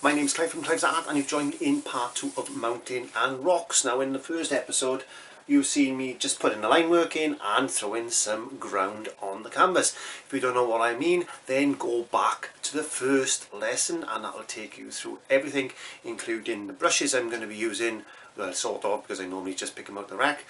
my name's Clive from Clive's Art, and you've joined in part 2 of Mountain and Rocks. Now in the first episode you've seen me just putting the line work in and throwing some ground on the canvas. If you don't know what I mean, then go back to the first lesson and that'll take you through everything, including the brushes I'm going to be using, well, sort of, because I normally just pick them out the rack,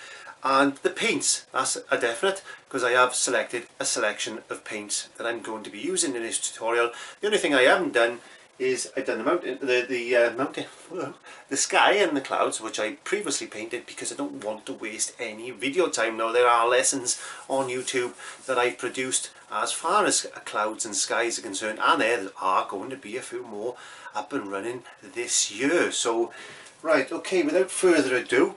and the paints. That's a definite, because I have selected a selection of paints that I'm going to be using in this tutorial. The only thing I haven't done is I've done the sky and the clouds, which I previously painted because I don't want to waste any video time. Now there are lessons on YouTube that I've produced as far as clouds and skies are concerned, and there are going to be a few more up and running this year. So right, okay, without further ado,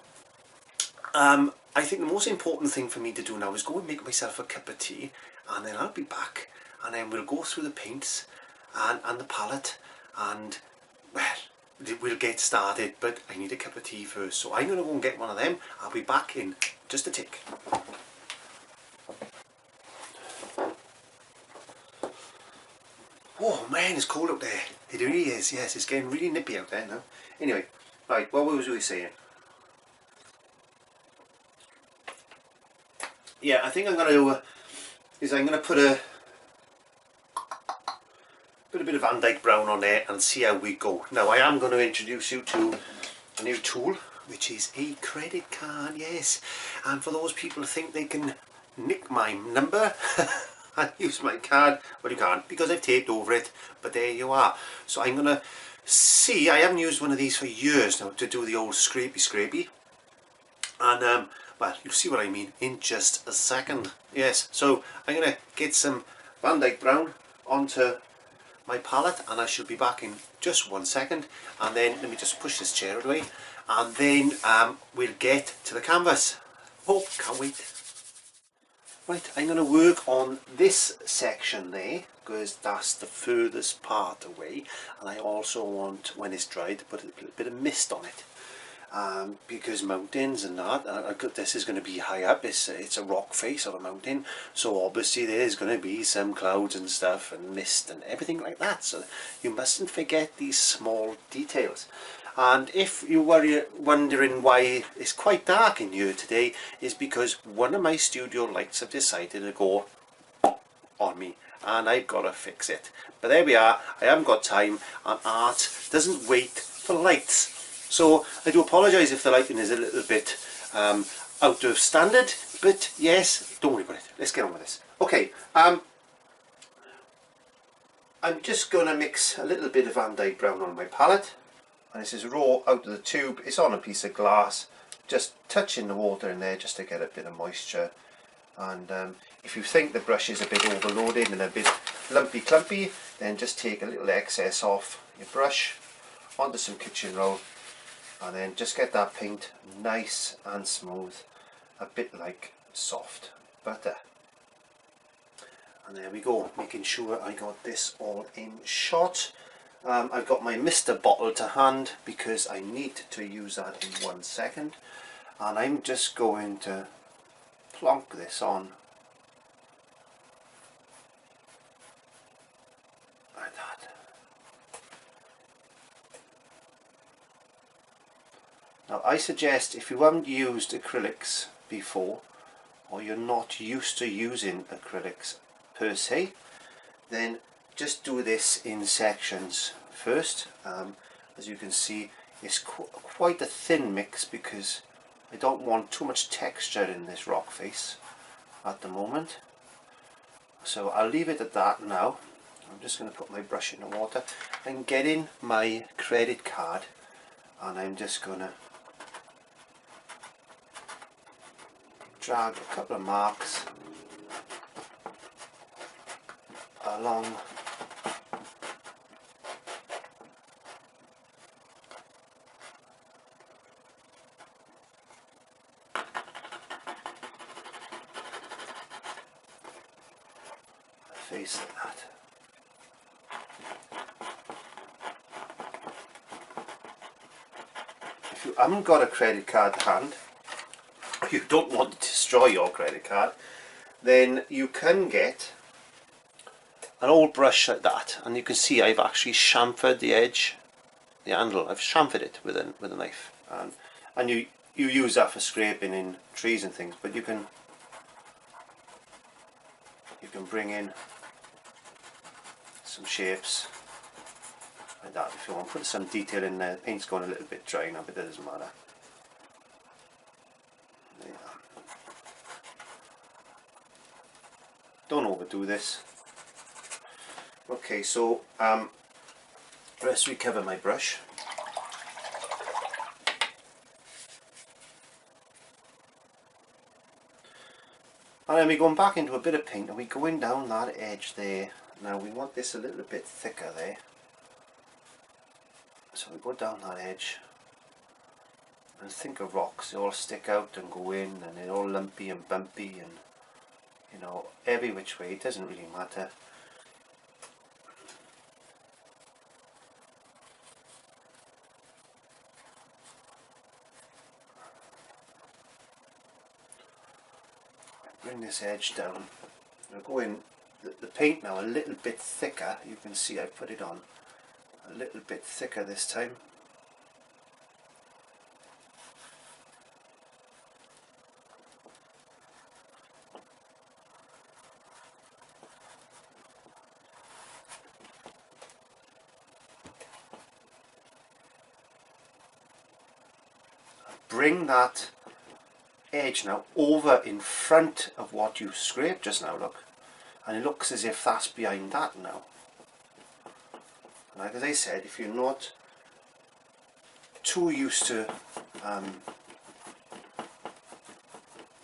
I think the most important thing for me to do now is go and make myself a cup of tea, and then I'll be back and then we'll go through the paints and the palette, and well, we'll get started, but I need a cup of tea first, so I'm going to go and get one of them. I'll be back in just a tick. Oh man, it's cold out there. It really is, yes, it's getting really nippy out there now. Anyway, right, what was we saying? Yeah, I think I'm going to do I'm going to put a bit of Van Dyke brown on there and see how we go. Now I am going to introduce you to a new tool, which is a credit card, yes. And for those people who think they can nick my number and use my card, well, you can't, because I've taped over it, but there you are. So I'm going to see, I haven't used one of these for years now to do the old scrapey, and well, you'll see what I mean in just a second. Yes, so I'm going to get some Van Dyke brown onto my palette, and I should be back in just 1 second. And then let me just push this chair away, and then we'll get to the canvas. Oh, can't wait. Right, I'm going to work on this section there because that's the furthest part away, and I also want, when it's dried, to put a little bit of mist on it. Because mountains and that, this is going to be high up, it's a rock face of a mountain, so obviously there's going to be some clouds and stuff and mist and everything like that, so you mustn't forget these small details. And if you were wondering why it's quite dark in here today, is because one of my studio lights have decided to go on me and I've got to fix it. But there we are, I haven't got time, and art doesn't wait for lights. So I do apologise if the lighting is a little bit out of standard, but yes, don't worry about it. Let's get on with this. Okay, I'm just going to mix a little bit of Van Dyke brown on my palette, and this is raw out of the tube. It's on a piece of glass, just touching the water in there just to get a bit of moisture. And if you think the brush is a bit overloaded and a bit lumpy clumpy, then just take a little excess off your brush onto some kitchen roll, and then just get that paint nice and smooth, a bit like soft butter. And there we go, making sure I got this all in shot. I've got my mister bottle to hand because I need to use that in 1 second, and I'm just going to plonk this on like that. Now I suggest, if you haven't used acrylics before, or you're not used to using acrylics per se, then just do this in sections first. As you can see, it's quite a thin mix because I don't want too much texture in this rock face at the moment. So I'll leave it at that now. I'm just going to put my brush in the water and get in my credit card, and I'm just going to drag a couple of marks along the face like that. If you haven't got a credit card to hand, you don't want to destroy your credit card, then you can get an old brush like that, and you can see I've actually chamfered the edge the handle. I've chamfered it with a knife, and you use that for scraping in trees and things, but you can bring in some shapes like that if you want. Put some detail in there. The paint's going a little bit dry now, but it doesn't matter. There you are. Don't overdo this. Okay, so let's recover my brush. And then we're going back into a bit of paint, and we're going down that edge there. Now we want this a little bit thicker there. So we go down that edge. And think of rocks, they all stick out and go in, and they're all lumpy and bumpy, and you know, every which way, it doesn't really matter. Bring this edge down. Now go in the paint now a little bit thicker. You can see I put it on a little bit thicker this time. Bring that edge now over in front of what you scraped just now, look, and it looks as if that's behind that now. Like as I said, if you're not too used to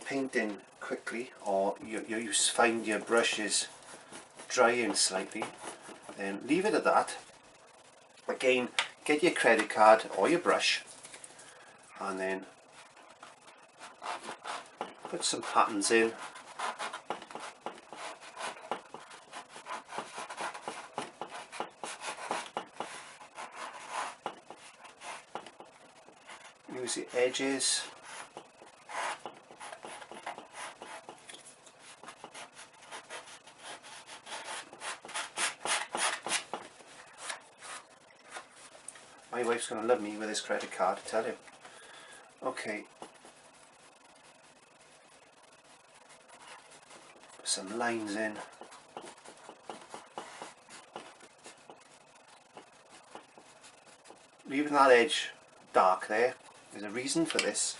painting quickly, or you find your brush is drying slightly, then leave it at that. Again, get your credit card or your brush and then put some patterns in. Use the edges. My wife's going to love me with this credit card, I tell you. Okay. Put some lines in. Leaving that edge dark there. There's a reason for this.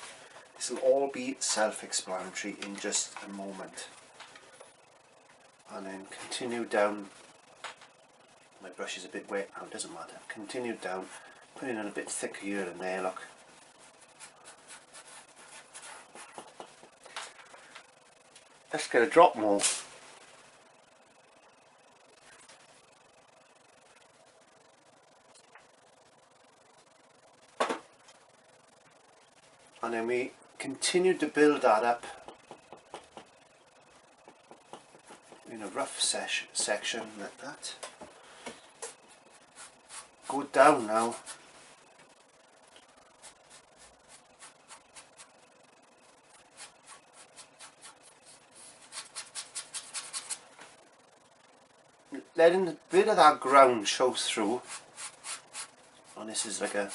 This will all be self-explanatory in just a moment. And then continue down. My brush is a bit wet now, it doesn't matter. Continue down, putting in a bit thicker here and there, look. Let's get a drop more. And then we continue to build that up in a rough section like that. Go down now. Letting a bit of that ground show through. And this is like a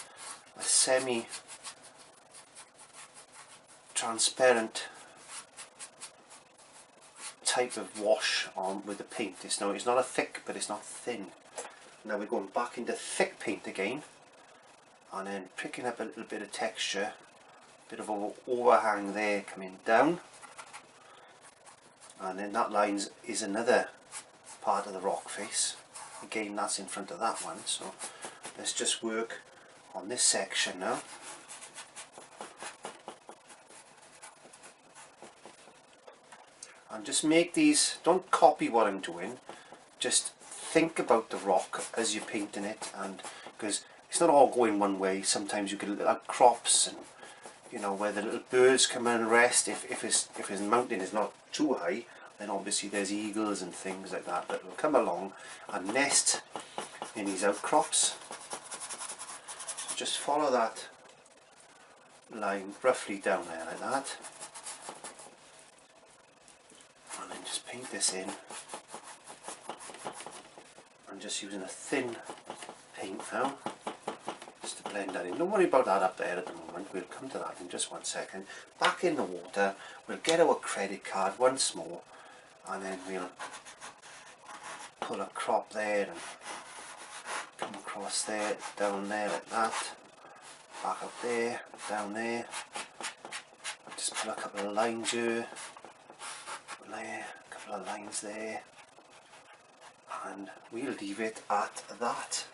semi transparent type of wash on with the paint. It's not a thick, but it's not thin. Now we're going back into thick paint again, and then picking up a little bit of texture, bit of an overhang there coming down, and then that line is another part of the rock face. Again, that's in front of that one. So let's just work on this section now. And just make these, don't copy what I'm doing, just think about the rock as you're painting it, and because it's not all going one way. Sometimes you get little crops, and you know, where the little birds come and rest. If his mountain is not too high, then obviously there's eagles and things like that that will come along and nest in these outcrops. So just follow that line roughly down there like that. And then just paint this in. I'm just using a thin paint now. blend that in. Don't worry about that up there at the moment, we'll come to that in just one second. Back in the water, we'll get our credit card once more, and then we'll pull a crop there and come across there, down there like that, back up there, down there. I'll just pull a couple of lines here, there, a couple of lines there, and we'll leave it at that.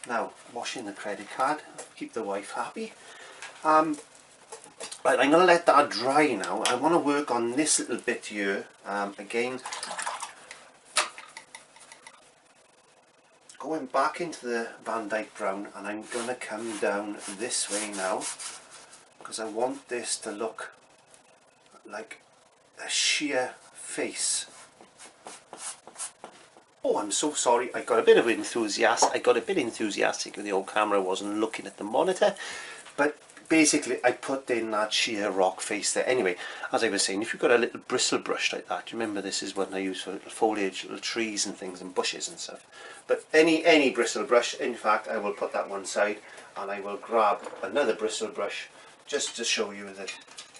Now, washing the credit card, keep the wife happy. Right, I'm going to let that dry now. I want to work on this little bit here. Again, going back into the Van Dyke Brown, and I'm going to come down this way now, because I want this to look like a sheer face. Oh, I'm so sorry, I got a bit enthusiastic when the old camera wasn't looking at the monitor, but basically I put in that sheer rock face there. Anyway, as I was saying, if you've got a little bristle brush like that, you remember this is what I use for little foliage, little trees and things and bushes and stuff, but any bristle brush, in fact I will put that one side and I will grab another bristle brush just to show you that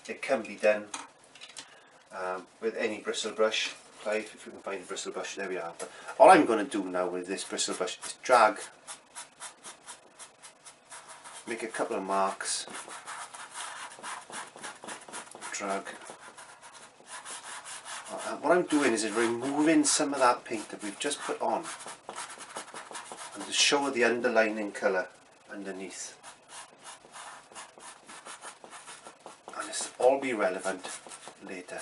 it can be done with any bristle brush. Clive, if you can find the bristle brush, there we are. But all I'm going to do now with this bristle brush is drag, make a couple of marks, drag. What I'm doing is removing some of that paint that we've just put on and to show the underlining colour underneath. And this will all be relevant later.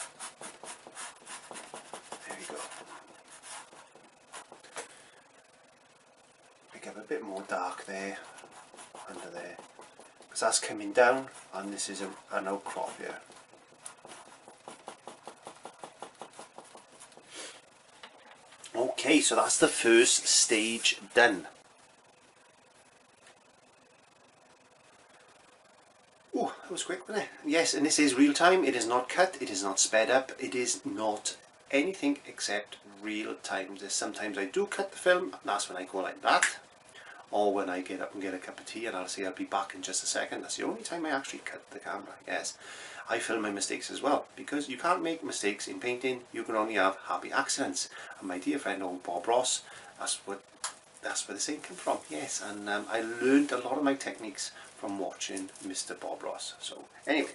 Up a bit more dark there, under there, because that's coming down and this is an outcrop here. Okay, so that's the first stage done. Oh, that was quick, wasn't it? Yes, and this is real time, it is not cut, it is not sped up, it is not anything except real time. Sometimes I do cut the film, and that's when I go like that. Or when I get up and get a cup of tea and I'll say I'll be back in just a second. That's the only time I actually cut the camera. Yes, I film my mistakes as well, because you can't make mistakes in painting, you can only have happy accidents. And my dear friend old Bob Ross, that's where the saying came from. Yes, and I learned a lot of my techniques from watching Mr. Bob Ross. So anyway,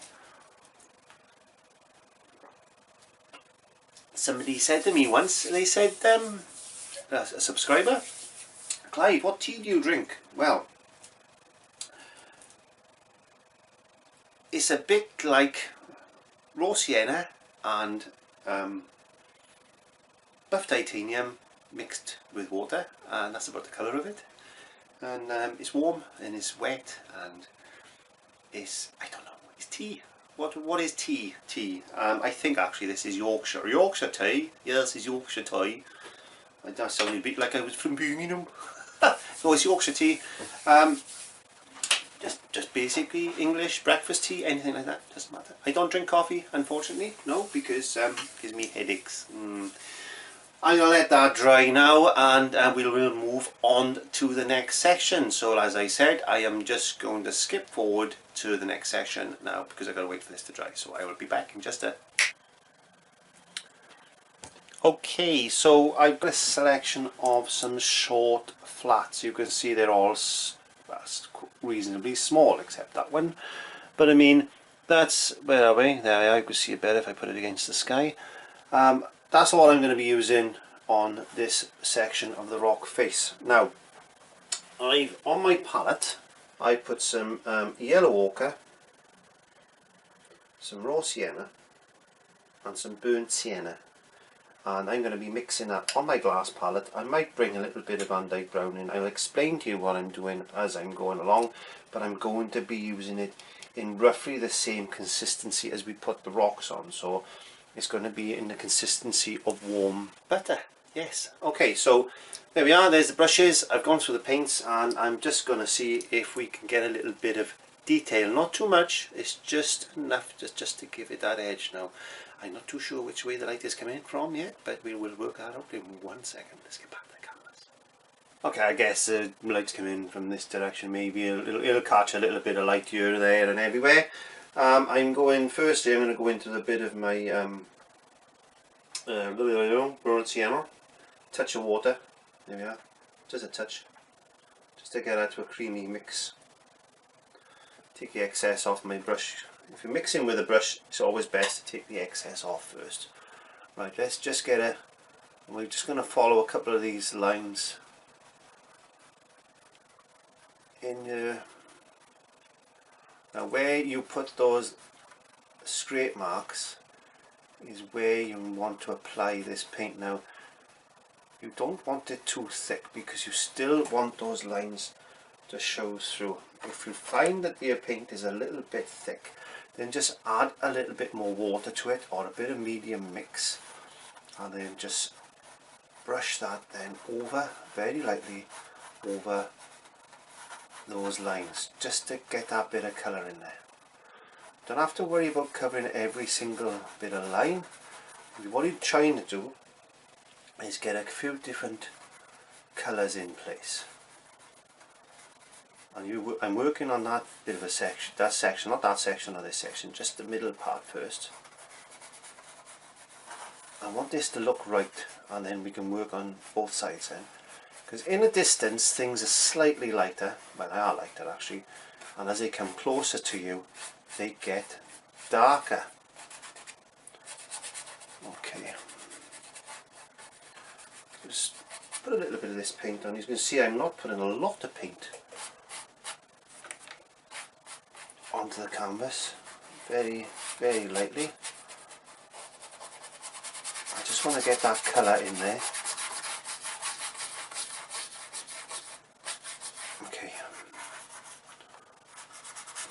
somebody said to me once, they said, a subscriber, Clive, what tea do you drink? Well, it's a bit like raw sienna and buff titanium mixed with water, and that's about the colour of it. And it's warm and it's wet and it's, I don't know, it's tea. What is tea? Tea. I think actually this is Yorkshire tea. Yes, this is Yorkshire tea. That sounded a bit like I was from Birmingham. No, it's Yorkshire tea. Just basically English breakfast tea, anything like that, doesn't matter. I don't drink coffee, unfortunately, no, because it gives me headaches. I'm going to let that dry now, and we will move on to the next section. So as I said, I am just going to skip forward to the next section now, because I've got to wait for this to dry. So I will be back in just a... Okay, so I've got a selection of some short flats. You can see they're all reasonably small, except that one. But I mean, that's, where are we? There, I could see it better if I put it against the sky. That's all I'm going to be using on this section of the rock face. Now, on my palette, I put some yellow ochre, some raw sienna, and some burnt sienna. And I'm going to be mixing that on my glass palette. I might bring a little bit of Van Dyke Brown in. I'll explain to you what I'm doing as I'm going along, but I'm going to be using it in roughly the same consistency as we put the rocks on. So it's going to be in the consistency of warm butter. Yes. Okay, so there we are. There's the brushes. I've gone through the paints, and I'm just going to see if we can get a little bit of detail. Not too much. It's just enough just to give it that edge now. I'm not too sure which way the light is coming from yet, but we will work that out in 1 second. Let's get back to the cameras. Okay, I guess the light's come in from this direction, maybe it'll catch a little bit of light here, there and everywhere. I'm going, firstly I'm going to go into the bit of my burnt sienna, touch of water, there we are, just a touch, just to get that to a creamy mix. Take the excess off my brush. If you're mixing with a brush, it's always best to take the excess off first. Right, let's just get a, we're just going to follow a couple of these lines in here. Now where you put those scrape marks is where you want to apply this paint. Now you don't want it too thick because you still want those lines to show through. If you find that your paint is a little bit thick, then just add a little bit more water to it or a bit of medium mix, and then just brush that then over very lightly over those lines just to get that bit of colour in there. Don't have to worry about covering every single bit of line. What you're trying to do is get a few different colours in place. And I'm working on that bit of a section, not that section or this section, just the middle part first. I want this to look right, and then we can work on both sides then. Because in the distance things are slightly lighter, well they are lighter actually, and as they come closer to you they get darker. Okay, just put a little bit of this paint on. You can see I'm not putting a lot of paint onto the canvas, very lightly. I just want to get that colour in there. Okay,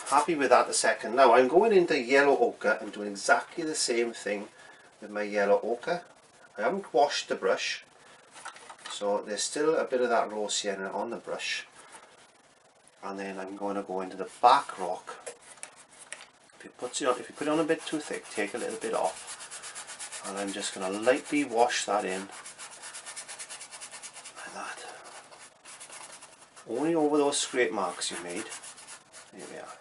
happy with that a second. Now I'm going into yellow ochre and doing exactly the same thing with my yellow ochre. I haven't washed the brush, so there's still a bit of that raw sienna on the brush. And then I'm going to go into the back rock. If you put it on a bit too thick, take a little bit off, and I'm just going to lightly wash that in like that, only over those scrape marks you made. There we are.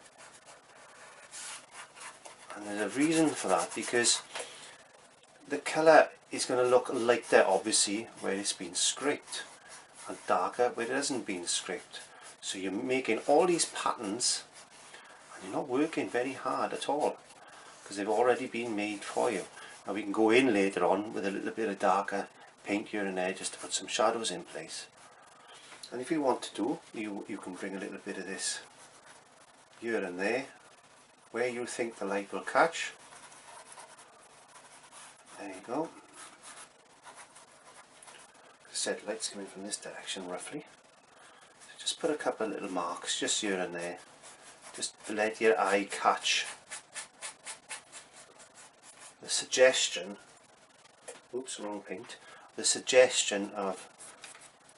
And there's a reason for that, because the colour is going to look lighter obviously where it's been scraped, and darker where it hasn't been scraped. So you're making all these patterns and you're not working very hard at all, because they've already been made for you. Now we can go in later on with a little bit of darker paint here and there just to put some shadows in place. And if you want to do, you can bring a little bit of this here and there where you think the light will catch. There you go. As I said, light's coming from this direction roughly. So just put a couple of little marks just here and there, just to let your eye catch the suggestion, oops, wrong paint, the suggestion of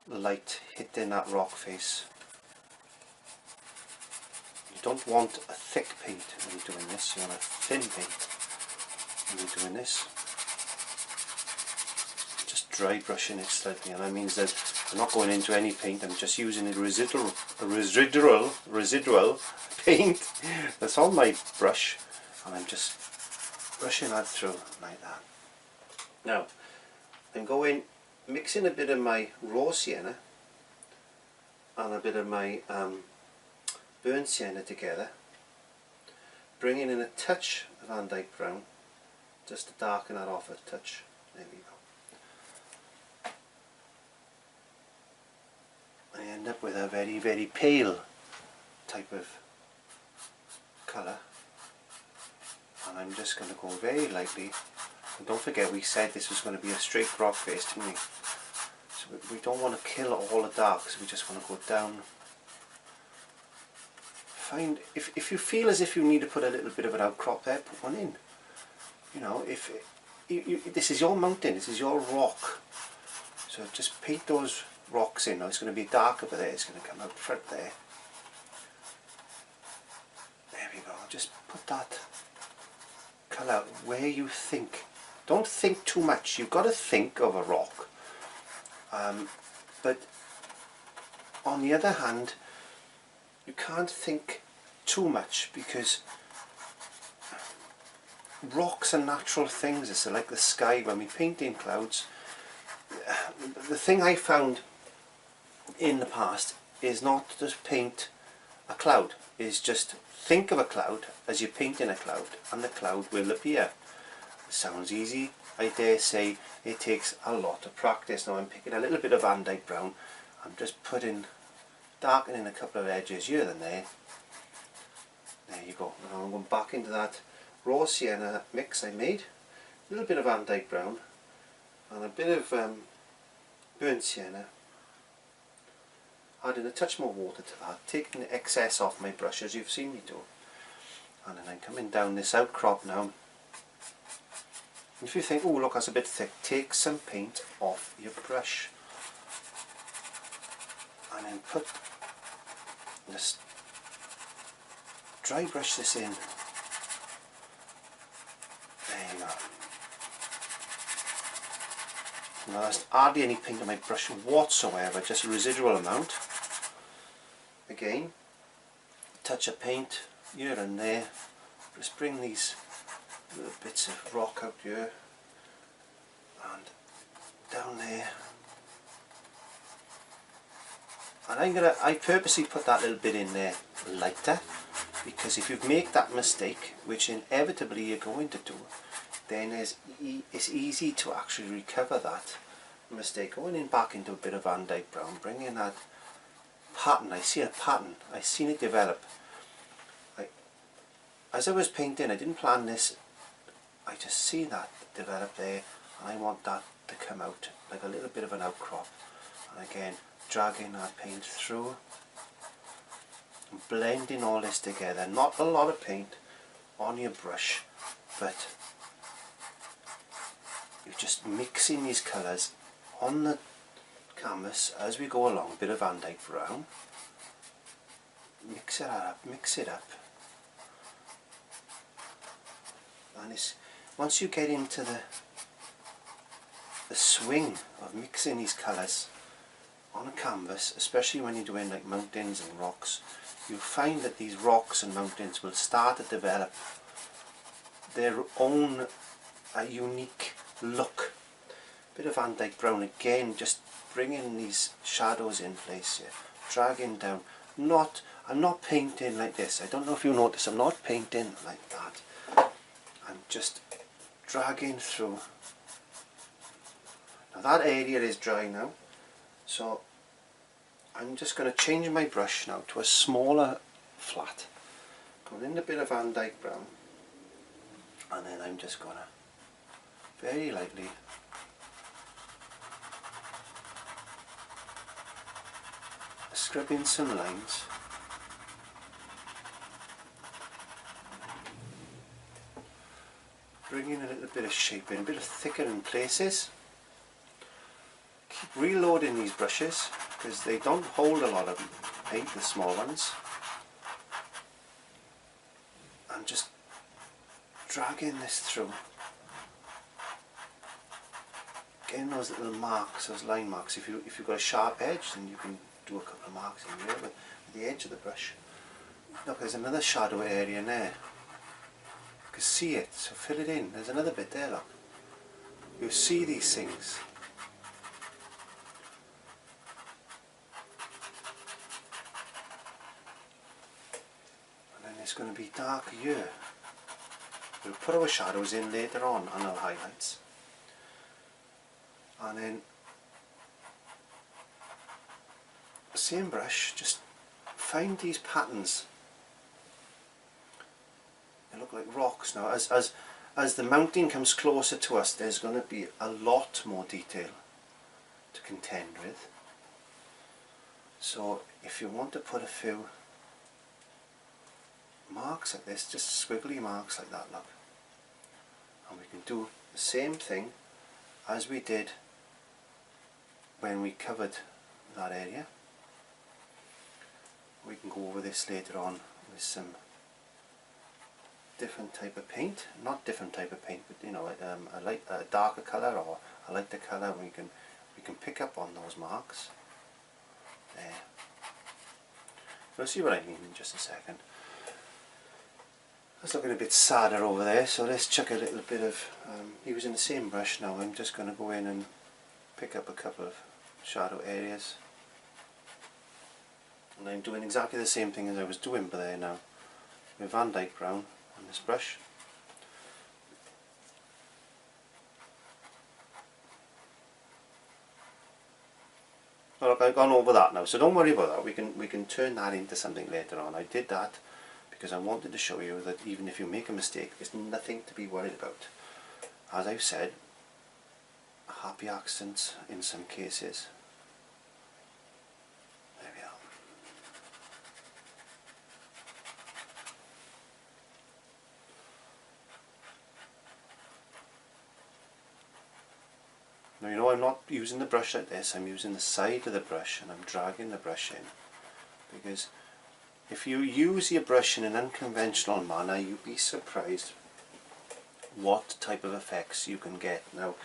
light hitting that rock face. You don't want a thick paint when you're doing this, you want a thin paint when you're doing this. Just dry brushing it slightly, and that means that I'm not going into any paint, I'm just using the residual paint that's on my brush, and I'm just brushing that through like that. Now I'm going, mixing a bit of my raw sienna and a bit of my burnt sienna together, bringing in a touch of Van Dyke brown just to darken that off a touch. There we go. I end up with a very pale type of colour, and I'm just going to go very lightly. And don't forget, we said this was going to be a straight rock face, didn't we? So we don't want to kill all the darks, we just want to go down. Find, if you feel as if you need to put a little bit of an outcrop there, put one in. You know, if this is your mountain, this is your rock, so just paint those rocks in. Now it's going to be dark over there, it's going to come out front there. There we go, just put that colour where you think. Don't think too much, you've got to think of a rock, but on the other hand, you can't think too much, because rocks are natural things. It's like the sky. When we paint in clouds, the thing I found in the past is not to just paint a cloud, is just think of a cloud as you're painting a cloud, and the cloud will appear. It sounds easy. I dare say it takes a lot of practice. Now I'm picking a little bit of Van Dyke brown. I'm just darkening a couple of edges here and there. There you go. Now I'm going back into that raw sienna mix I made. A little bit of Van Dyke brown and a bit of burnt sienna. Adding a touch more water to that, taking the excess off my brush as you've seen me do. And then I'm coming down this outcrop now. If you think, oh look, that's a bit thick, take some paint off your brush. And then dry brush this in. There you go. Now there's hardly any paint on my brush whatsoever, just a residual amount. Again, touch of paint here and there. Just bring these little bits of rock out here and down there. And I purposely put that little bit in there lighter, because if you make that mistake, which inevitably you're going to do, then it's easy to actually recover that mistake. Going in back into a bit of Van Dyke brown, bringing that pattern. I see a pattern. I seen it develop. As I was painting, I didn't plan this. I just see that develop there, and I want that to come out like a little bit of an outcrop. And again, dragging that paint through, and blending all this together. Not a lot of paint on your brush, but you're just mixing these colours on the canvas as we go along. A bit of Van Dyke brown, mix it up, and once you get into the swing of mixing these colours on a canvas, especially when you're doing like mountains and rocks, you'll find that these rocks and mountains will start to develop their own unique look. Bit of Van Dyke brown again, just bringing these shadows in place here, dragging down. I'm not painting like this. I don't know if you notice, I'm not painting like that. I'm just dragging through. Now that area is dry now, so I'm just going to change my brush now to a smaller flat. Going in a bit of Van Dyke brown, and then I'm just going to very lightly scrub in some lines. Bring in a little bit of shape in, a bit of thicker in places. Keep reloading these brushes because they don't hold a lot of paint, the small ones. And just dragging this through. Getting those little marks, those line marks. If you've got a sharp edge, then you can do a couple of marks in here with the edge of the brush. Look, there's another shadow area in there. You can see it, so fill it in. There's another bit there, look. You see these things. And then it's going to be darker here. We'll put our shadows in later on our highlights. And then same brush, just find these patterns. They look like rocks now. As the mountain comes closer to us, there's going to be a lot more detail to contend with. So if you want to put a few marks like this, just squiggly marks like that, look. And we can do the same thing as we did when we covered that area. We can go over this later on with some different type of paint, not different type of paint, but you know, a darker colour or a lighter colour. We can pick up on those marks there. You'll see what I mean in just a second. It's looking a bit sadder over there, so let's chuck a little bit of, using the same brush now, I'm just going to go in and pick up a couple of shadow areas. And I'm doing exactly the same thing as I was doing there now, with Van Dyke Brown on this brush. Well, look, I've gone over that now, so don't worry about that. We can turn that into something later on. I did that because I wanted to show you that even if you make a mistake, there's nothing to be worried about. As I've said, happy accidents in some cases. There we are. Now you know I'm not using the brush like this, I'm using the side of the brush and I'm dragging the brush in, because if you use your brush in an unconventional manner, you'd be surprised what type of effects you can get. Now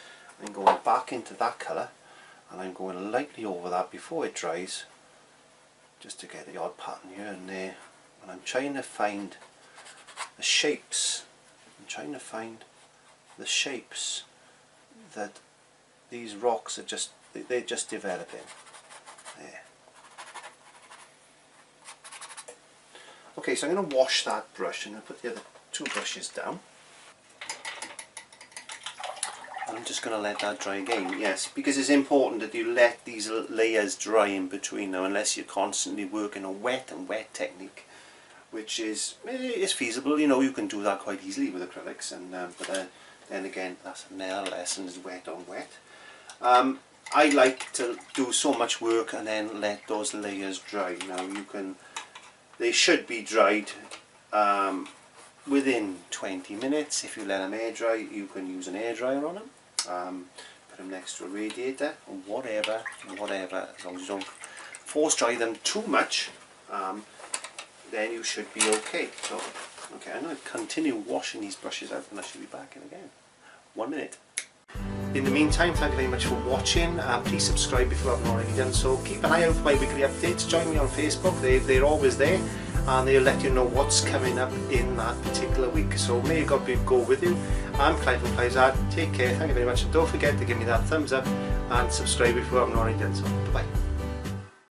I'm going back into that colour and I'm going lightly over that before it dries, just to get the odd pattern here and there, and I'm trying to find the shapes. I'm trying to find the shapes that these rocks are they're just developing. There. Okay, so I'm going to wash that brush and I'll put the other two brushes down. And I'm just going to let that dry again, yes, because it's important that you let these layers dry in between now, unless you're constantly working a wet and wet technique, which is feasible. You know, you can do that quite easily with acrylics, and but then again, that's another lesson, is wet on wet. I like to do so much work and then let those layers dry. Now they should be dried within 20 minutes. If you let them air dry, you can use an air dryer on them. Put them next to a radiator or whatever, as long as you don't force dry them too much, then you should be okay. So, okay, I'm going to continue washing these brushes out and I should be back in again. 1 minute. In the meantime, thank you very much for watching. Please subscribe if you haven't already done so. Keep an eye out for my weekly updates. Join me on Facebook, they're always there, and they'll let you know what's coming up in that particular week. So may God go with you. I'm Clive from Clive's Art. Take care, thank you very much, and don't forget to give me that thumbs up and subscribe if you haven't already done so. Bye bye.